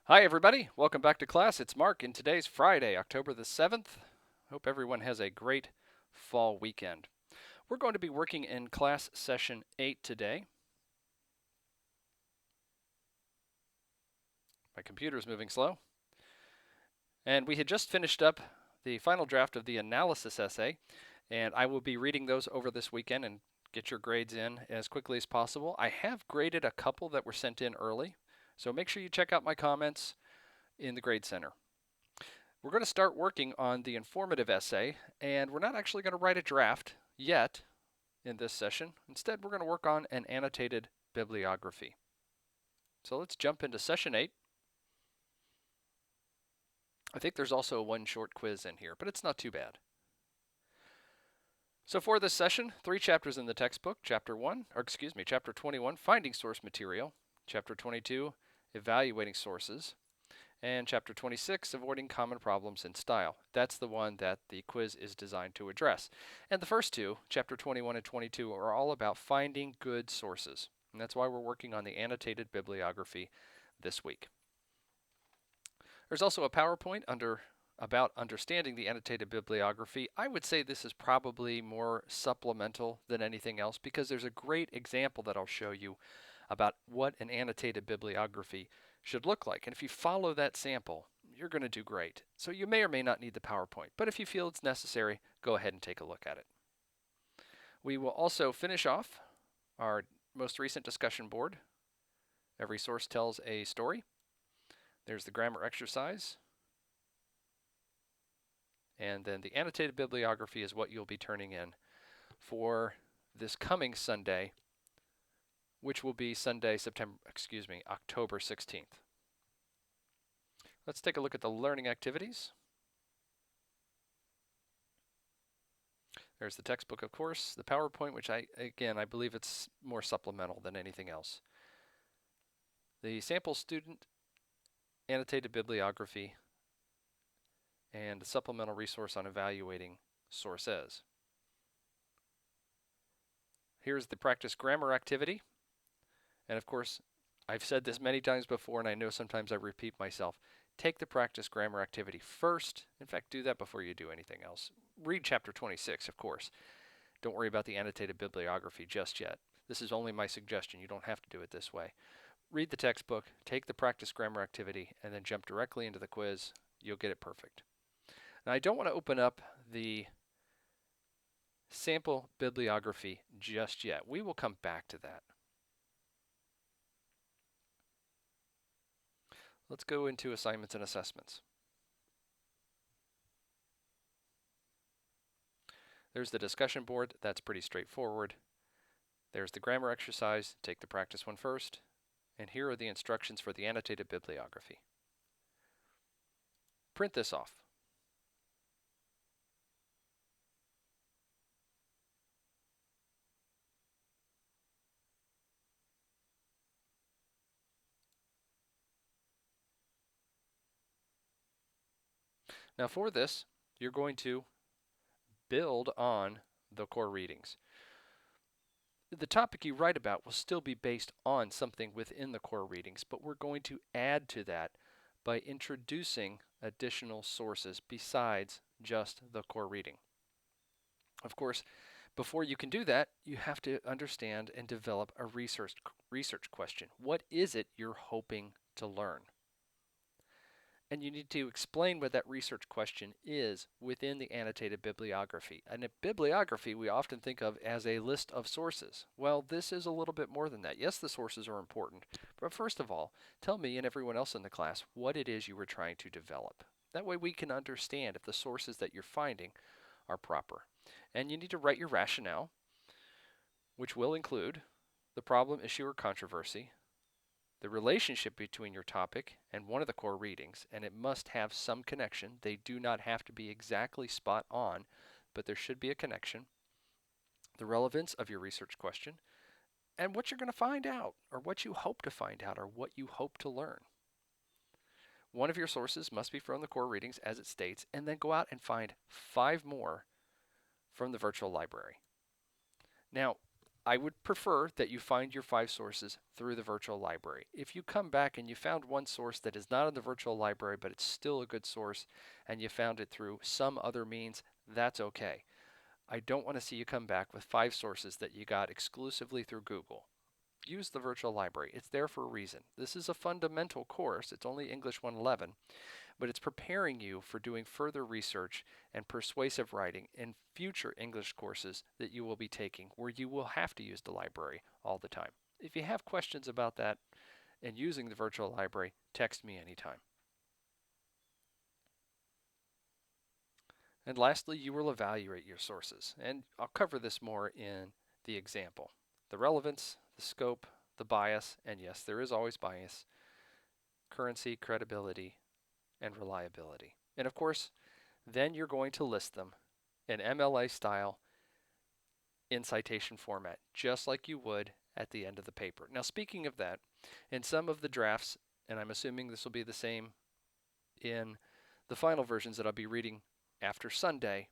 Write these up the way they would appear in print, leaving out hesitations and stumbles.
Hi, everybody. Welcome back to class. It's Mark, and today's Friday, October the 7th. Hope everyone has a great fall weekend. We're going to be working in class session 8 today. My computer's moving slow. And we had just finished up the final draft of the analysis essay, and I will be reading those over this weekend and get your grades in as quickly as possible. I have graded a couple that were sent in early, so make sure you check out my comments in the Grade Center. We're going to start working on the informative essay, and we're not actually going to write a draft yet in this session. Instead, we're going to work on an annotated bibliography. So let's jump into session 8. I think there's also one short quiz in here, but it's not too bad. So for this session, 3 chapters in the textbook. Chapter 21, Finding Source Material. Chapter 22, Evaluating Sources. And Chapter 26, Avoiding Common Problems in Style. That's the one that the quiz is designed to address. And the first two, Chapter 21 and 22, are all about finding good sources. And that's why we're working on the annotated bibliography this week. There's also a PowerPoint about understanding the annotated bibliography. I would say this is probably more supplemental than anything else because there's a great example that I'll show you about what an annotated bibliography should look like. And if you follow that sample, you're going to do great. So you may or may not need the PowerPoint, but if you feel it's necessary, go ahead and take a look at it. We will also finish off our most recent discussion board. Every source tells a story. There's the grammar exercise. And then the annotated bibliography is what you'll be turning in for this coming Sunday, which will be Sunday, October 16th. Let's take a look at the learning activities. There's the textbook, of course, the PowerPoint, which I believe it's more supplemental than anything else. The sample student annotated bibliography and the supplemental resource on evaluating sources. Here's the practice grammar activity. And of course, I've said this many times before, and I know sometimes I repeat myself. Take the practice grammar activity first. In fact, do that before you do anything else. Read chapter 26, of course. Don't worry about the annotated bibliography just yet. This is only my suggestion. You don't have to do it this way. Read the textbook, take the practice grammar activity, and then jump directly into the quiz. You'll get it perfect. Now, I don't want to open up the sample bibliography just yet. We will come back to that. Let's go into assignments and assessments. There's the discussion board. That's pretty straightforward. There's the grammar exercise. Take the practice one first. And here are the instructions for the annotated bibliography. Print this off. Now for this, you're going to build on the core readings. The topic you write about will still be based on something within the core readings, but we're going to add to that by introducing additional sources besides just the core reading. Of course, before you can do that, you have to understand and develop a research question. What is it you're hoping to learn? And you need to explain what that research question is within the annotated bibliography. And a bibliography we often think of as a list of sources. Well, this is a little bit more than that. Yes, the sources are important, but first of all, tell me and everyone else in the class what it is you were trying to develop. That way we can understand if the sources that you're finding are proper. And you need to write your rationale, which will include the problem, issue, or controversy, the relationship between your topic and one of the core readings, and it must have some connection. They do not have to be exactly spot on, but there should be a connection. The relevance of your research question, and what you're going to find out, or what you hope to find out, or what you hope to learn. One of your sources must be from the core readings as it states, and then go out and find 5 more from the virtual library. Now, I would prefer that you find your 5 sources through the virtual library. If you come back and you found one source that is not in the virtual library, but it's still a good source, and you found it through some other means, that's okay. I don't want to see you come back with 5 sources that you got exclusively through Google. Use the virtual library. It's there for a reason. This is a fundamental course. It's only English 111, but it's preparing you for doing further research and persuasive writing in future English courses that you will be taking where you will have to use the library all the time. If you have questions about that and using the virtual library, text me anytime. And lastly, you will evaluate your sources. And I'll cover this more in the example. The relevance, the scope, the bias, and yes, there is always bias, currency, credibility, and reliability. And of course, then you're going to list them in MLA style in citation format, just like you would at the end of the paper. Now, speaking of that, in some of the drafts, and I'm assuming this will be the same in the final versions that I'll be reading after Sunday,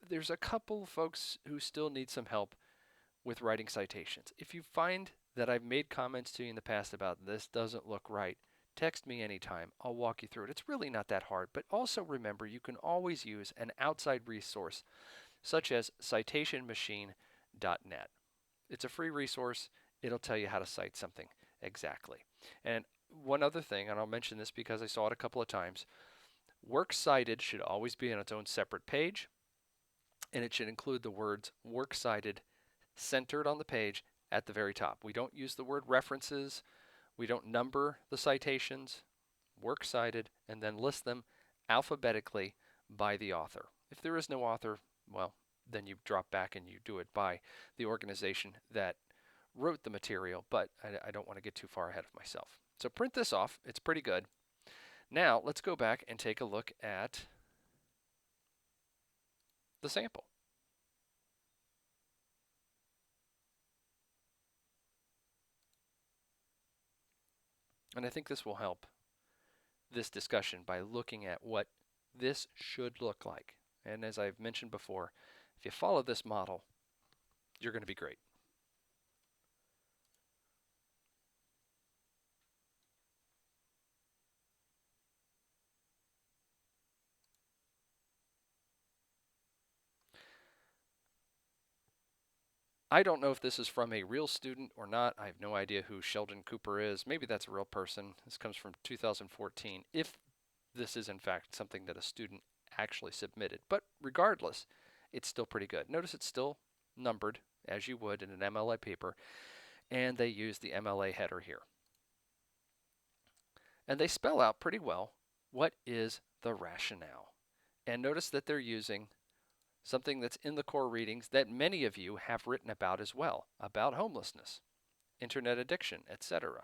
there's a couple of folks who still need some help with writing citations. If you find that I've made comments to you in the past about this doesn't look right, text me anytime. I'll walk you through it. It's really not that hard, but also remember you can always use an outside resource such as citationmachine.net. It's a free resource. It'll tell you how to cite something exactly. And one other thing, and I'll mention this because I saw it a couple of times, works cited should always be on its own separate page, and it should include the words works cited centered on the page at the very top. We don't use the word references. We don't number the citations, works cited, and then list them alphabetically by the author. If there is no author, well, then you drop back and you do it by the organization that wrote the material, but I don't want to get too far ahead of myself. So print this off. It's pretty good. Now let's go back and take a look at the sample. And I think this will help this discussion by looking at what this should look like. And as I've mentioned before, if you follow this model, you're going to be great. I don't know if this is from a real student or not. I have no idea who Sheldon Cooper is. Maybe that's a real person. This comes from 2014. If this is in fact something that a student actually submitted. But regardless, it's still pretty good. Notice it's still numbered as you would in an MLA paper, and they use the MLA header here. And they spell out pretty well what is the rationale. And notice that they're using something that's in the core readings that many of you have written about as well, about homelessness, internet addiction, etc.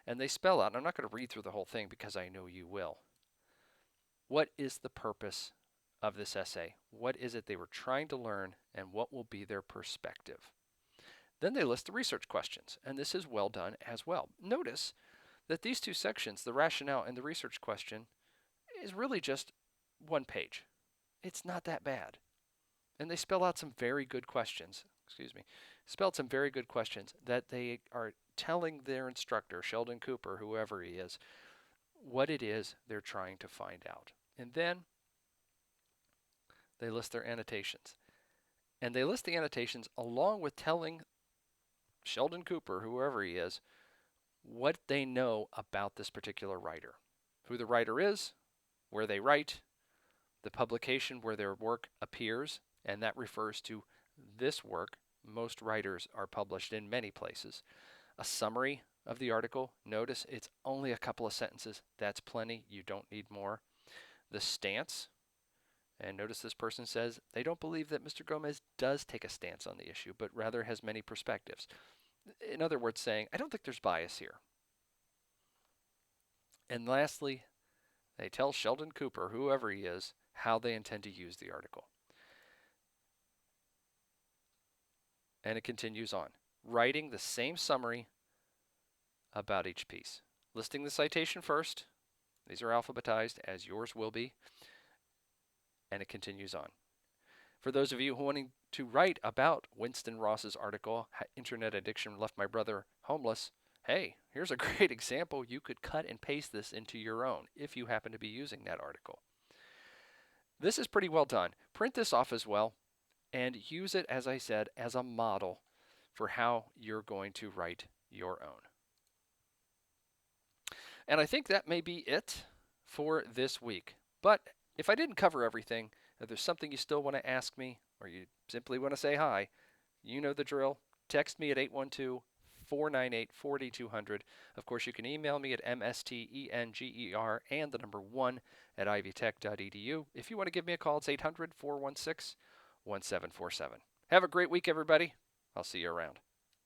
And they spell out, and I'm not going to read through the whole thing because I know you will. What is the purpose of this essay? What is it they were trying to learn, and what will be their perspective? Then they list the research questions, and this is well done as well. Notice that these two sections, the rationale and the research question, is really just one page. It's not that bad. And they spell out some very good questions, spelled some very good questions that they are telling their instructor, Sheldon Cooper, whoever he is, what it is they're trying to find out. And then they list their annotations. And they list the annotations along with telling Sheldon Cooper, whoever he is, what they know about this particular writer, who the writer is, where they write, the publication where their work appears, and that refers to this work. Most writers are published in many places. A summary of the article. Notice it's only a couple of sentences. That's plenty. You don't need more. The stance. And notice this person says they don't believe that Mr. Gomez does take a stance on the issue, but rather has many perspectives. In other words, saying, I don't think there's bias here. And lastly, they tell Sheldon Cooper, whoever he is, how they intend to use the article. And it continues on, writing the same summary about each piece. Listing the citation first. These are alphabetized, as yours will be. And it continues on. For those of you who wanting to write about Winston Ross's article, Internet Addiction Left My Brother Homeless, hey, here's a great example. You could cut and paste this into your own if you happen to be using that article. This is pretty well done. Print this off as well and use it, as I said, as a model for how you're going to write your own. And I think that may be it for this week. But if I didn't cover everything, if there's something you still want to ask me, or you simply want to say hi, you know the drill. Text me at 812-498-4200. Of course, you can email me at mstenger and the number 1 at ivytech.edu. If you want to give me a call, it's 800-416-1747. Have a great week, everybody. I'll see you around.